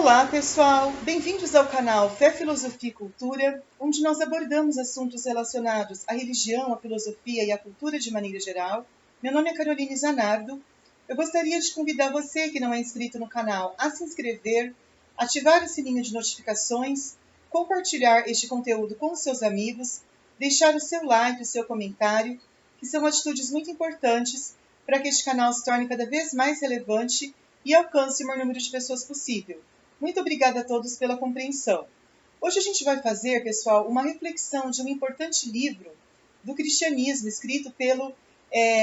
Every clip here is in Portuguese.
Olá, pessoal! Bem-vindos ao canal Fé, Filosofia e Cultura, onde nós abordamos assuntos relacionados à religião, à filosofia e à cultura de maneira geral. Meu nome é Caroline Zanardo. Eu gostaria de convidar você que não é inscrito no canal a se inscrever, ativar o sininho de notificações, compartilhar este conteúdo com os seus amigos, deixar o seu like, o seu comentário, que são atitudes muito importantes para que este canal se torne cada vez mais relevante e alcance o maior número de pessoas possível. Muito obrigada a todos pela compreensão. Hoje a gente vai fazer, pessoal, uma reflexão de um importante livro do cristianismo, escrito pelo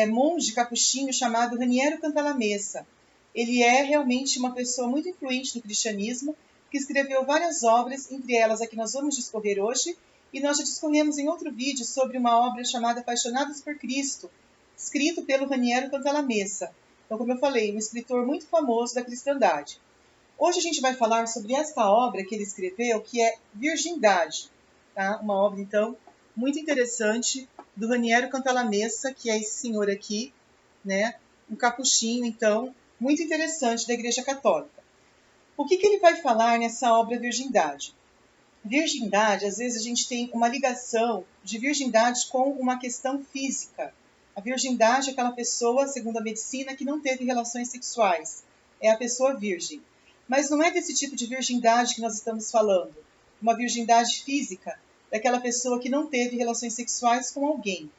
monge capuchinho chamado Raniero Cantalamessa. Ele é realmente uma pessoa muito influente no cristianismo, que escreveu várias obras, entre elas a que nós vamos discorrer hoje, e nós já discorremos em outro vídeo sobre uma obra chamada Apaixonados por Cristo, escrito pelo Raniero Cantalamessa. Então, como eu falei, um escritor muito famoso da cristandade. Hoje a gente vai falar sobre esta obra que ele escreveu, que é Virgindade. Tá? Uma obra, então, muito interessante do Raniero Cantalamessa, que é esse senhor aqui, né? Um capuchinho, então, muito interessante da Igreja Católica. O que ele vai falar nessa obra Virgindade? Virgindade, às vezes a gente tem uma ligação de virgindade com uma questão física. A virgindade é aquela pessoa, segundo a medicina, que não teve relações sexuais. É a pessoa virgem. Mas não é desse tipo de virgindade que nós estamos falando. Uma virgindade física, daquela pessoa que não teve relações sexuais com alguém.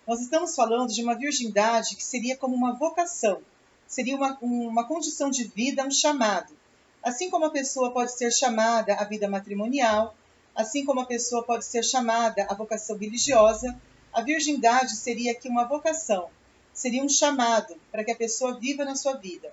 Nós estamos falando de uma virgindade que seria como uma vocação. Seria uma condição de vida, um chamado. Assim como a pessoa pode ser chamada à vida matrimonial, assim como a pessoa pode ser chamada à vocação religiosa, a virgindade seria aqui uma vocação, seria um chamado para que a pessoa viva na sua vida.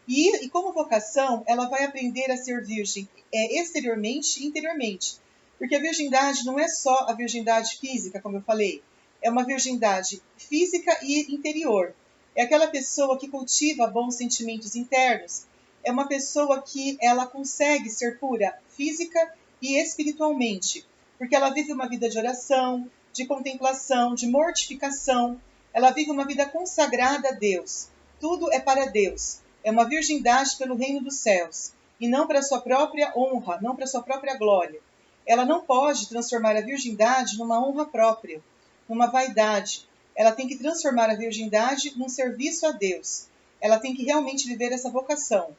E como vocação, ela vai aprender a ser virgem exteriormente e interiormente. Porque a virgindade não é só a virgindade física, como eu falei, é uma virgindade física e interior. É aquela pessoa que cultiva bons sentimentos internos, é uma pessoa que ela consegue ser pura física e espiritualmente, porque ela vive uma vida de oração, de contemplação, de mortificação, ela vive uma vida consagrada a Deus. Tudo é para Deus. É uma virgindade pelo reino dos céus, e não para sua própria honra, não para sua própria glória. Ela não pode transformar a virgindade numa honra própria, numa vaidade. Ela tem que transformar a virgindade num serviço a Deus. Ela tem que realmente viver essa vocação.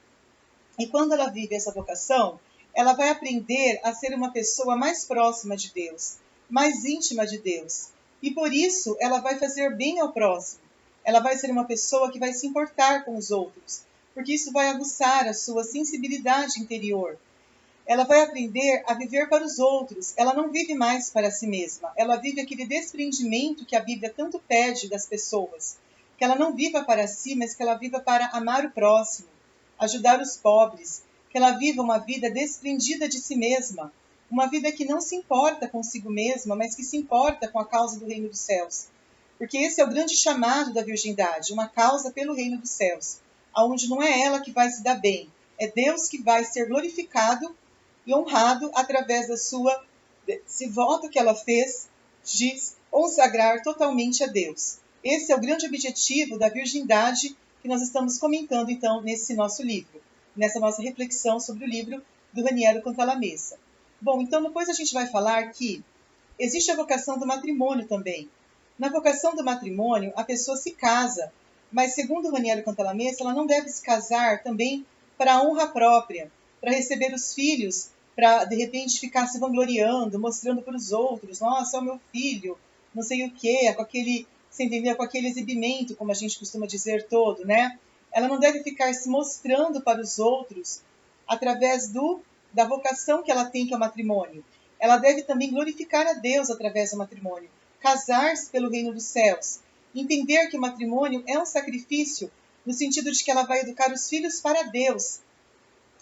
E quando ela vive essa vocação, ela vai aprender a ser uma pessoa mais próxima de Deus, mais íntima de Deus. E por isso ela vai fazer bem ao próximo. Ela vai ser uma pessoa que vai se importar com os outros, porque isso vai aguçar a sua sensibilidade interior. Ela vai aprender a viver para os outros. Ela não vive mais para si mesma. Ela vive aquele desprendimento que a Bíblia tanto pede das pessoas. Que ela não viva para si, mas que ela viva para amar o próximo, ajudar os pobres. Que ela viva uma vida desprendida de si mesma. Uma vida que não se importa consigo mesma, mas que se importa com a causa do reino dos céus. Porque esse é o grande chamado da virgindade, uma causa pelo reino dos céus, onde não é ela que vai se dar bem, é Deus que vai ser glorificado e honrado através desse voto que ela fez de consagrar totalmente a Deus. Esse é o grande objetivo da virgindade que nós estamos comentando, então, nesse nosso livro, nessa nossa reflexão sobre o livro do Raniero Cantalamessa. Bom, então depois a gente vai falar que existe a vocação do matrimônio também. Na vocação do matrimônio, a pessoa se casa, mas segundo Raniero Cantalamessa, ela não deve se casar também para a honra própria, para receber os filhos, para de repente ficar se vangloriando, mostrando para os outros, nossa, é o meu filho, não sei o quê, com aquele, você entendeu? Com aquele exibimento, como a gente costuma dizer todo, né? Ela não deve ficar se mostrando para os outros através da vocação que ela tem, que é o matrimônio. Ela deve também glorificar a Deus através do matrimônio, casar-se pelo reino dos céus, entender que o matrimônio é um sacrifício, no sentido de que ela vai educar os filhos para Deus.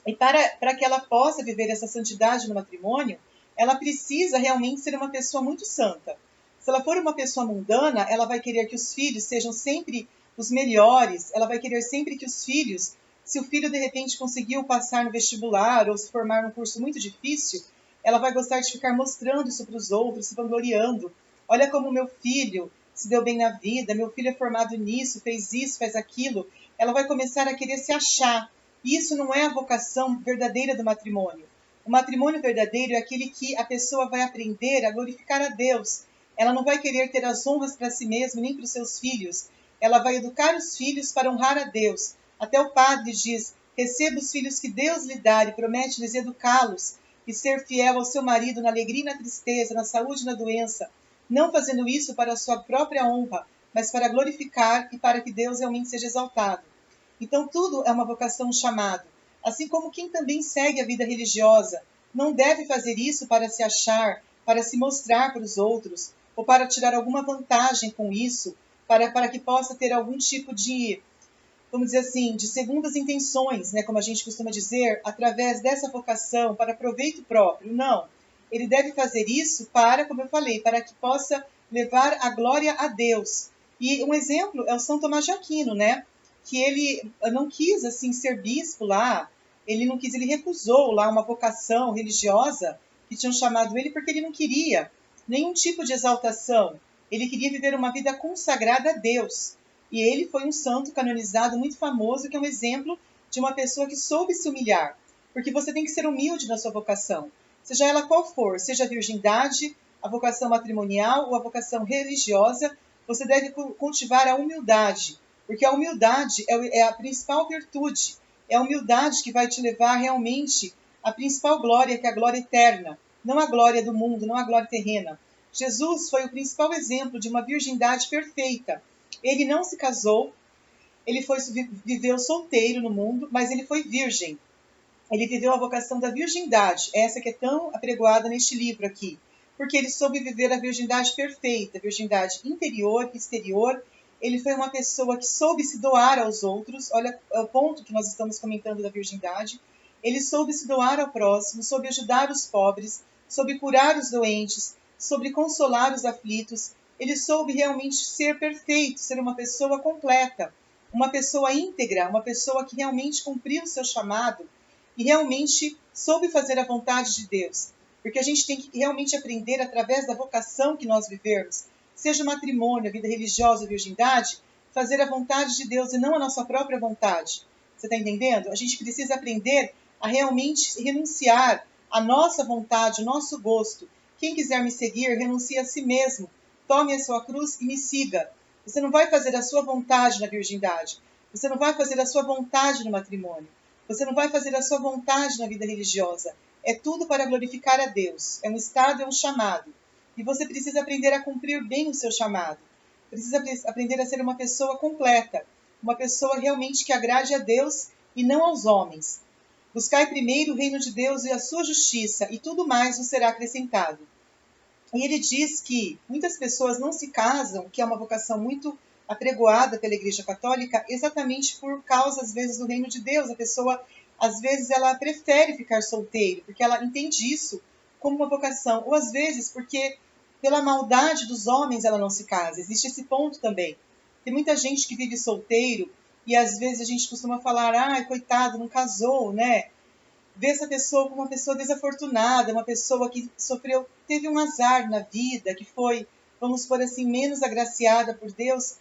E para que ela possa viver essa santidade no matrimônio, ela precisa realmente ser uma pessoa muito santa. Se ela for uma pessoa mundana, ela vai querer que os filhos sejam sempre os melhores, ela vai querer sempre que os filhos, se o filho de repente conseguiu passar no vestibular ou se formar num curso muito difícil, ela vai gostar de ficar mostrando isso para os outros, se vangloriando. Olha como meu filho se deu bem na vida, meu filho é formado nisso, fez isso, faz aquilo. Ela vai começar a querer se achar. E isso não é a vocação verdadeira do matrimônio. O matrimônio verdadeiro é aquele que a pessoa vai aprender a glorificar a Deus. Ela não vai querer ter as honras para si mesma nem para os seus filhos. Ela vai educar os filhos para honrar a Deus. Até o padre diz: receba os filhos que Deus lhe dá e promete-lhes educá-los e ser fiel ao seu marido na alegria e na tristeza, na saúde e na doença, não fazendo isso para a sua própria honra, mas para glorificar e para que Deus realmente seja exaltado. Então tudo é uma vocação, um chamado. Assim como quem também segue a vida religiosa não deve fazer isso para se achar, para se mostrar para os outros, ou para tirar alguma vantagem com isso, para que possa ter algum tipo de, vamos dizer assim, de segundas intenções, né, como a gente costuma dizer, através dessa vocação, para proveito próprio. Não. Ele deve fazer isso para, como eu falei, para que possa levar a glória a Deus. E um exemplo é o São Tomás de Aquino, né? Que ele não quis assim ser bispo lá, ele não quis, ele recusou lá uma vocação religiosa que tinham chamado ele porque ele não queria nenhum tipo de exaltação. Ele queria viver uma vida consagrada a Deus. E ele foi um santo canonizado muito famoso, que é um exemplo de uma pessoa que soube se humilhar. Porque você tem que ser humilde na sua vocação, seja ela qual for, seja a virgindade, a vocação matrimonial ou a vocação religiosa, você deve cultivar a humildade, porque a humildade é a principal virtude, é a humildade que vai te levar realmente à principal glória, que é a glória eterna, não a glória do mundo, não a glória terrena. Jesus foi o principal exemplo de uma virgindade perfeita. Ele não se casou, ele viveu solteiro no mundo, mas ele foi virgem. Ele viveu a vocação da virgindade, essa que é tão apregoada neste livro aqui, porque ele soube viver a virgindade perfeita, a virgindade interior e exterior. Ele foi uma pessoa que soube se doar aos outros, olha é o ponto que nós estamos comentando da virgindade. Ele soube se doar ao próximo, soube ajudar os pobres, soube curar os doentes, soube consolar os aflitos. Ele soube realmente ser perfeito, ser uma pessoa completa, uma pessoa íntegra, uma pessoa que realmente cumpriu o seu chamado e realmente soube fazer a vontade de Deus. Porque a gente tem que realmente aprender através da vocação que nós vivermos, seja o matrimônio, a vida religiosa, a virgindade, fazer a vontade de Deus e não a nossa própria vontade. Você está entendendo? A gente precisa aprender a realmente renunciar à nossa vontade, ao nosso gosto. Quem quiser me seguir, renuncie a si mesmo. Tome a sua cruz e me siga. Você não vai fazer a sua vontade na virgindade. Você não vai fazer a sua vontade no matrimônio. Você não vai fazer a sua vontade na vida religiosa. É tudo para glorificar a Deus. É um estado, é um chamado. E você precisa aprender a cumprir bem o seu chamado. Precisa aprender a ser uma pessoa completa. Uma pessoa realmente que agrade a Deus e não aos homens. Buscai primeiro o reino de Deus e a sua justiça, e tudo mais vos será acrescentado. E ele diz que muitas pessoas não se casam, que é uma vocação muito apregoada pela Igreja Católica, exatamente por causa, às vezes, do reino de Deus. A pessoa, às vezes, ela prefere ficar solteira, porque ela entende isso como uma vocação. Ou, às vezes, porque pela maldade dos homens ela não se casa. Existe esse ponto também. Tem muita gente que vive solteiro e, às vezes, a gente costuma falar, ai, coitado, não casou, né? Vê essa pessoa como uma pessoa desafortunada, uma pessoa que sofreu, teve um azar na vida, que foi, vamos por assim, menos agraciada por Deus.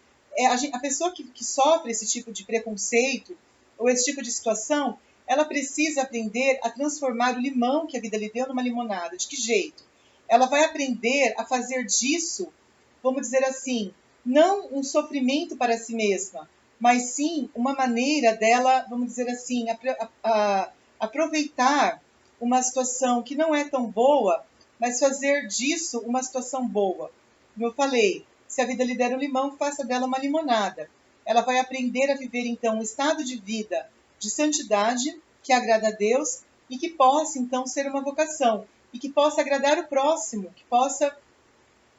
A pessoa que sofre esse tipo de preconceito ou esse tipo de situação, ela precisa aprender a transformar o limão que a vida lhe deu numa limonada. De que jeito? Ela vai aprender a fazer disso, vamos dizer assim, não um sofrimento para si mesma, mas sim uma maneira dela, vamos dizer assim, aproveitar uma situação que não é tão boa, mas fazer disso uma situação boa. Como eu falei, se a vida lhe der um limão, faça dela uma limonada. Ela vai aprender a viver, então, um estado de vida de santidade, que agrada a Deus, e que possa, então, ser uma vocação, e que possa agradar o próximo, que possa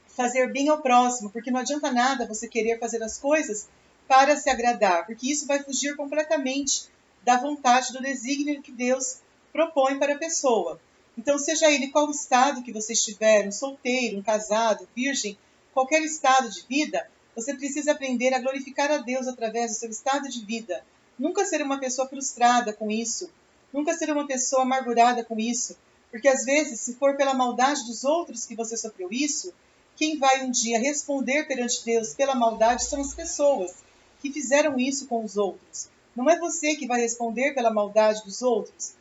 fazer bem ao próximo, porque não adianta nada você querer fazer as coisas para se agradar, porque isso vai fugir completamente da vontade, do desígnio que Deus propõe para a pessoa. Então, seja ele qual estado que você estiver, um solteiro, um casado, virgem, qualquer estado de vida, você precisa aprender a glorificar a Deus através do seu estado de vida. Nunca ser uma pessoa frustrada com isso, nunca ser uma pessoa amargurada com isso, porque às vezes, se for pela maldade dos outros que você sofreu isso, quem vai um dia responder perante Deus pela maldade são as pessoas que fizeram isso com os outros. Não é você que vai responder pela maldade dos outros.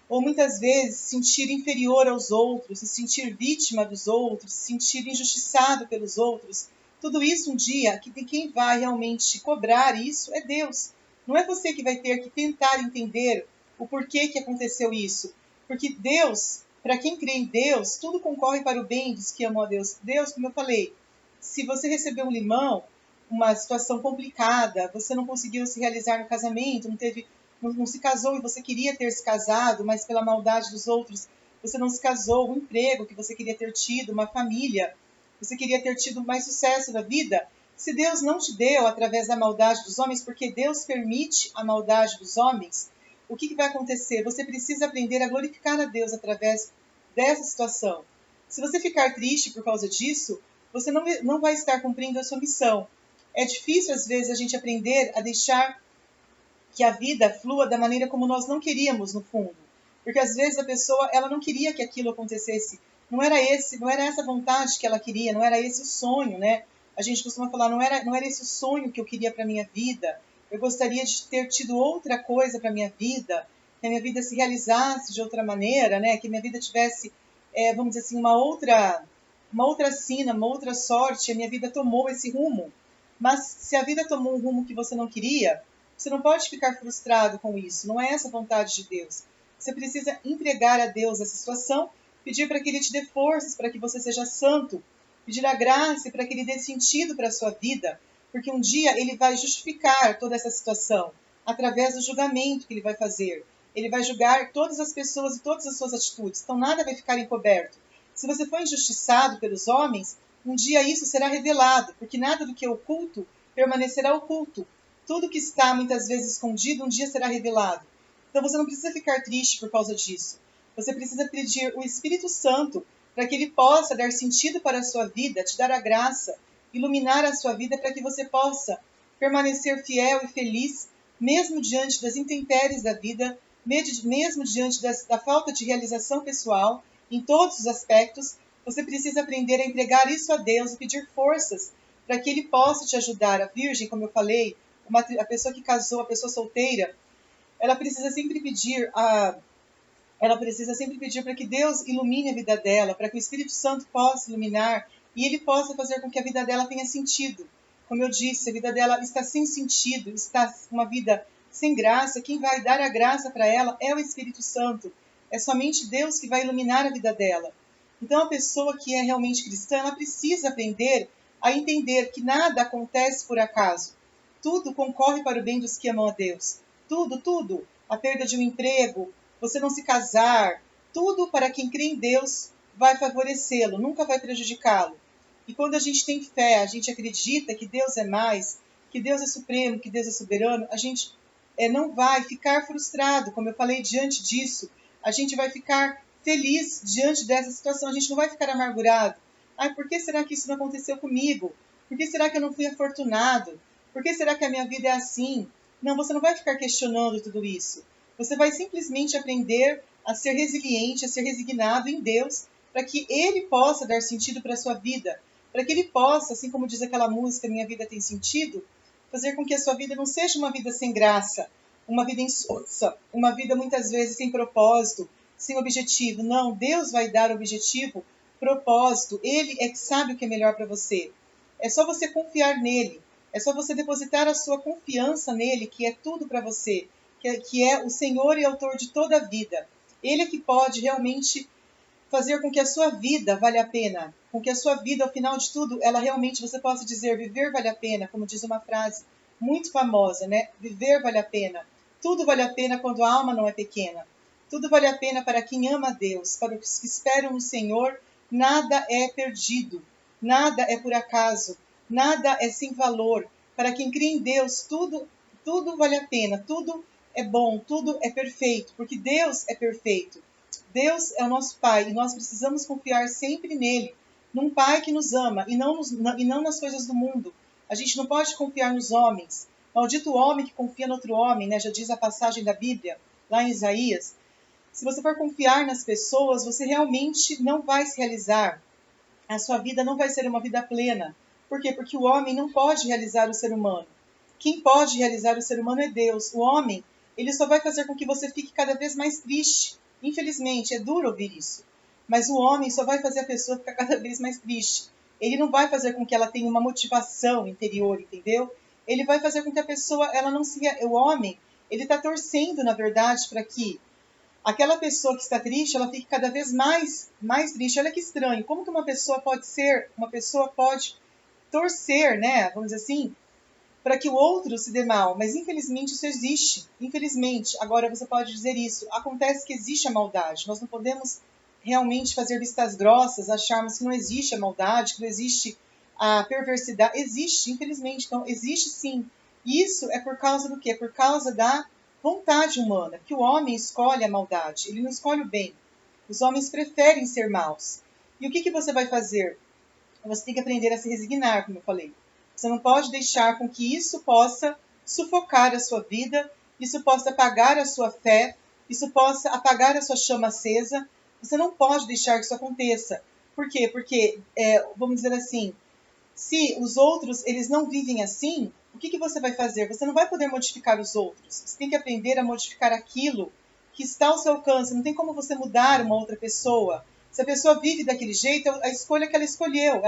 Ou muitas vezes se sentir inferior aos outros, se sentir vítima dos outros, se sentir injustiçado pelos outros. Tudo isso um dia, quem vai realmente cobrar isso é Deus. Não é você que vai ter que tentar entender o porquê que aconteceu isso. Porque Deus, para quem crê em Deus, tudo concorre para o bem dos que amam a Deus. Deus, como eu falei, se você recebeu um limão, uma situação complicada, você não conseguiu se realizar no casamento, não se casou e você queria ter se casado, mas pela maldade dos outros você não se casou, um emprego que você queria ter tido, uma família, você queria ter tido mais sucesso na vida. Se Deus não te deu através da maldade dos homens, porque Deus permite a maldade dos homens, o que vai acontecer? Você precisa aprender a glorificar a Deus através dessa situação. Se você ficar triste por causa disso, você não vai estar cumprindo a sua missão. É difícil, às vezes, a gente aprender a deixar que a vida flua da maneira como nós não queríamos, no fundo. Porque, às vezes, a pessoa ela não queria que aquilo acontecesse. Não era essa vontade que ela queria, não era esse o sonho, né? A gente costuma falar, não era esse o sonho que eu queria para a minha vida. Eu gostaria de ter tido outra coisa para a minha vida, que a minha vida se realizasse de outra maneira, né? Que a minha vida tivesse, vamos dizer assim, uma outra sina, uma outra sorte. A minha vida tomou esse rumo. Mas se a vida tomou um rumo que você não queria, você não pode ficar frustrado com isso. Não é essa a vontade de Deus. Você precisa entregar a Deus essa situação, pedir para que Ele te dê forças para que você seja santo, pedir a graça para que Ele dê sentido para a sua vida, porque um dia Ele vai justificar toda essa situação através do julgamento que Ele vai fazer. Ele vai julgar todas as pessoas e todas as suas atitudes. Então nada vai ficar encoberto. Se você foi injustiçado pelos homens, um dia isso será revelado, porque nada do que é oculto permanecerá oculto. Tudo que está muitas vezes escondido um dia será revelado. Então você não precisa ficar triste por causa disso. Você precisa pedir o Espírito Santo para que ele possa dar sentido para a sua vida, te dar a graça, iluminar a sua vida para que você possa permanecer fiel e feliz, mesmo diante das intempéries da vida, mesmo diante da falta de realização pessoal, em todos os aspectos. Você precisa aprender a entregar isso a Deus e pedir forças para que Ele possa te ajudar. A virgem, como eu falei, a pessoa que casou, a pessoa solteira, ela precisa sempre pedir para que Deus ilumine a vida dela, para que o Espírito Santo possa iluminar e Ele possa fazer com que a vida dela tenha sentido. Como eu disse, a vida dela está sem sentido, está uma vida sem graça. Quem vai dar a graça para ela é o Espírito Santo. É somente Deus que vai iluminar a vida dela. Então, a pessoa que é realmente cristã, ela precisa aprender a entender que nada acontece por acaso. Tudo concorre para o bem dos que amam a Deus. Tudo, tudo. A perda de um emprego, você não se casar, tudo para quem crê em Deus vai favorecê-lo, nunca vai prejudicá-lo. E quando a gente tem fé, a gente acredita que Deus é mais, que Deus é supremo, que Deus é soberano, a gente não vai ficar frustrado, como eu falei, diante disso. A gente vai ficar feliz diante dessa situação, a gente não vai ficar amargurado. Ai, por que será que isso não aconteceu comigo? Por que será que eu não fui afortunado? Por que será que a minha vida é assim? Não, você não vai ficar questionando tudo isso. Você vai simplesmente aprender a ser resiliente, a ser resignado em Deus, para que Ele possa dar sentido para a sua vida, para que Ele possa, assim como diz aquela música, Minha Vida Tem Sentido, fazer com que a sua vida não seja uma vida sem graça, uma vida insossa, uma vida muitas vezes sem propósito, sem objetivo. Não, Deus vai dar objetivo, propósito. Ele é que sabe o que é melhor para você. É só você confiar nele. É só você depositar a sua confiança nele, que é tudo para você, que é o Senhor e autor de toda a vida. Ele é que pode realmente fazer com que a sua vida valha a pena, com que a sua vida, ao final de tudo, ela realmente, você possa dizer, viver vale a pena, como diz uma frase muito famosa, né? Viver vale a pena. Tudo vale a pena quando a alma não é pequena. Tudo vale a pena para quem ama a Deus, para os que esperam no Senhor. Nada é perdido, nada é por acaso, nada é sem valor. Para quem crê em Deus, tudo vale a pena, tudo é bom, tudo é perfeito, porque Deus é perfeito. Deus é o nosso Pai e nós precisamos confiar sempre nele, num Pai que nos ama e não nas coisas do mundo. A gente não pode confiar nos homens. Maldito o homem que confia no outro homem, né? Já diz a passagem da Bíblia, lá em Isaías. Se você for confiar nas pessoas, você realmente não vai se realizar. A sua vida não vai ser uma vida plena. Por quê? Porque o homem não pode realizar o ser humano. Quem pode realizar o ser humano é Deus. O homem, ele só vai fazer com que você fique cada vez mais triste. Infelizmente, é duro ouvir isso. Mas o homem só vai fazer a pessoa ficar cada vez mais triste. Ele não vai fazer com que ela tenha uma motivação interior, entendeu? Ele vai fazer com que a pessoa, ela não se... O homem, ele está torcendo, na verdade, para que aquela pessoa que está triste, ela fique cada vez mais triste. Olha que estranho. Como que uma pessoa pode torcer, né? Vamos dizer assim, para que o outro se dê mal. Mas infelizmente isso existe. Infelizmente. Agora você pode dizer isso. Acontece que existe a maldade. Nós não podemos realmente fazer vistas grossas, acharmos que não existe a maldade, que não existe a perversidade. Existe, infelizmente. Então, existe sim. Isso é por causa do quê? Por causa da vontade humana, que o homem escolhe a maldade, ele não escolhe o bem. Os homens preferem ser maus. E o que você vai fazer? Você tem que aprender a se resignar, como eu falei. Você não pode deixar com que isso possa sufocar a sua vida, isso possa apagar a sua fé, isso possa apagar a sua chama acesa. Você não pode deixar que isso aconteça. Por quê? Porque, vamos dizer assim, se os outros eles não vivem assim, o que você vai fazer? Você não vai poder modificar os outros. Você tem que aprender a modificar aquilo que está ao seu alcance. Não tem como você mudar uma outra pessoa. Se a pessoa vive daquele jeito, a escolha que ela escolheu,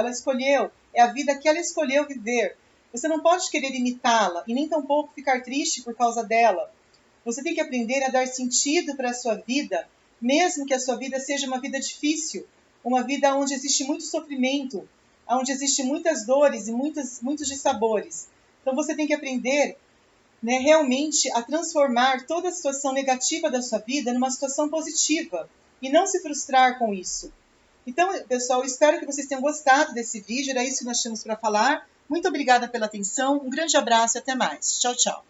é a vida que ela escolheu viver. Você não pode querer imitá-la e nem tampouco ficar triste por causa dela. Você tem que aprender a dar sentido para a sua vida, mesmo que a sua vida seja uma vida difícil, uma vida onde existe muito sofrimento, onde existem muitas dores e muitos dissabores. Então você tem que aprender, né, realmente a transformar toda a situação negativa da sua vida numa situação positiva e não se frustrar com isso. Então, pessoal, espero que vocês tenham gostado desse vídeo. Era isso que nós tínhamos para falar. Muito obrigada pela atenção. Um grande abraço e até mais. Tchau, tchau.